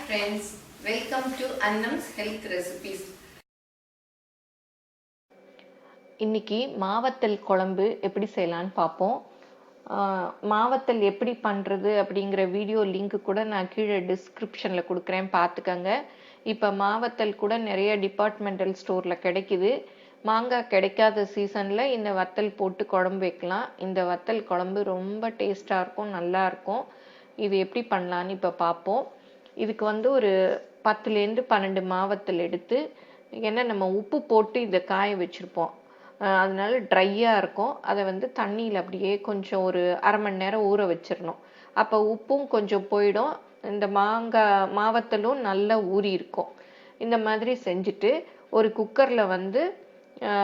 friends, welcome to Annam's Health Recipes. இன்னைக்கு மாவத்தல் குழம்பு எப்படி செய்யலான்னு பார்ப்போம். மாவத்தல் எப்படி பண்ணுறது அப்படிங்கிற வீடியோ லிங்க் கூட நான் கீழே டிஸ்கிரிப்ஷனில் கொடுக்குறேன், பார்த்துக்கங்க. இப்போ மாவத்தல் கூட நிறைய டிபார்ட்மெண்டல் ஸ்டோரில் கிடைக்குது. மாங்காய் கிடைக்காத சீசனில் இந்த வத்தல் போட்டு குழம்பு வைக்கலாம். இந்த வத்தல் குழம்பு ரொம்ப டேஸ்ட்டாக இருக்கும், நல்லாயிருக்கும். இது எப்படி பண்ணலான்னு இப்போ பார்ப்போம். இதுக்கு ஒரு 10லேருந்து 12 மாவத்தல் எடுத்து, ஏன்னா நம்ம உப்பு போட்டு இதை காய வச்சுருப்போம், அதனால ட்ரையாக இருக்கும். அதை தண்ணியில் அப்படியே கொஞ்சம் ஒரு அரை மணி நேரம் ஊற வச்சிடணும். அப்போ உப்பும் கொஞ்சம் போயிடும், இந்த மாவத்தலும் நல்லா ஊறி இருக்கும். இந்த மாதிரி செஞ்சுட்டு ஒரு குக்கரில்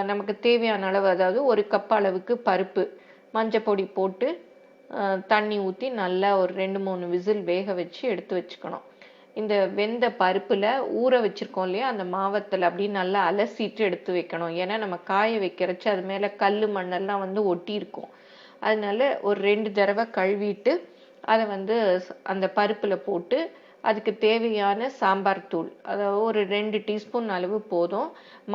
நமக்கு தேவையான அளவு, அதாவது ஒரு கப் அளவுக்கு பருப்பு, மஞ்சள் பொடி போட்டு தண்ணி ஊற்றி நல்லா ஒரு 2-3 விசில் வேக வச்சு எடுத்து வச்சுக்கணும். இந்த வெந்த பருப்பில் ஊற வச்சுருக்கோம் இல்லையா, அந்த மாவத்தில் அப்படி நல்லா அலசிட்டு எடுத்து வைக்கணும். ஏன்னா நம்ம காய வைக்கிறச்சு அது மேலே கல் மண்ணெல்லாம் ஒட்டி இருக்கும். அதனால ஒரு 2 தடவை கழுவிட்டு அதை அந்த பருப்பில் போட்டு அதுக்கு தேவையான சாம்பார் தூள், அதாவது ஒரு 2 டீஸ்பூன் அளவு போதும்.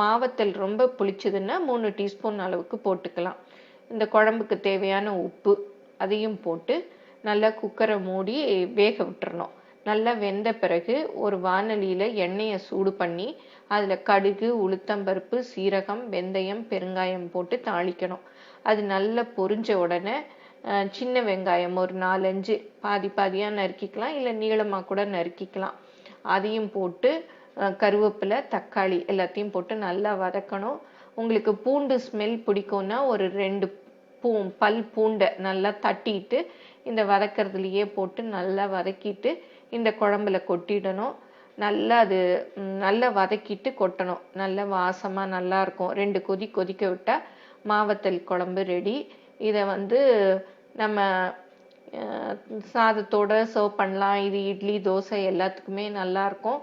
மாவத்தல் ரொம்ப புளிச்சதுன்னா 3 டீஸ்பூன் அளவுக்கு போட்டுக்கலாம். இந்த குழம்புக்கு தேவையான உப்பு அதையும் போட்டு நல்லா குக்கரை மூடி வேக விட்டுறணும். நல்லா வெந்த பிறகு ஒரு வாணலியில் எண்ணெயை சூடு பண்ணி அதில் கடுகு, உளுத்தம்பருப்பு, சீரகம், வெந்தயம், பெருங்காயம் போட்டு தாளிக்கணும். அது நல்லா பொரிஞ்ச உடனே சின்ன வெங்காயம் ஒரு 4-5 பாதி பாதியாக நறுக்கிக்கலாம், இல்லை நீளமாக கூட நறுக்கிக்கலாம். அதையும் போட்டு கருவேப்பிலை, தக்காளி எல்லாத்தையும் போட்டு நல்லா வதக்கணும். உங்களுக்கு பூண்டு ஸ்மெல் பிடிக்கும்னா ஒரு 2 பல் பூண்டை நல்லா தட்டிட்டு இந்த வதக்கிறதுலையே போட்டு நல்லா வதக்கிட்டு இந்த குழம்புல கொட்டிடணும். நல்லா வதக்கிட்டு கொட்டணும். நல்ல வாசமாக நல்லாயிருக்கும். 2 கொதி கொதிக்க விட்டால் மாவத்தல் குழம்பு ரெடி. இதை நம்ம சாதத்தோடு சர்வ் பண்ணலாம். இது இட்லி, தோசை எல்லாத்துக்குமே நல்லாயிருக்கும்.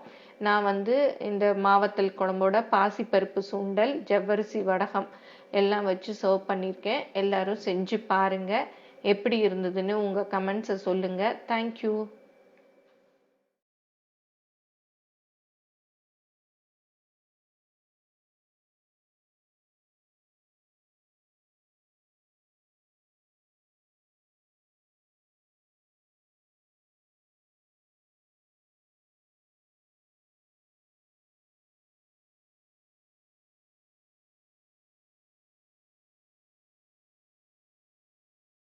நான் இந்த மாவத்தல் குழம்போட பாசிப்பருப்பு சுண்டல், ஜவ்வரிசி வடகம் எல்லாம் வச்சு சர்வ் பண்ணியிருக்கேன். எல்லாரும் செஞ்சு பாருங்கள். எப்படி இருந்ததுன்னு உங்கள் கமெண்ட்ஸை சொல்லுங்கள். தேங்க்யூ.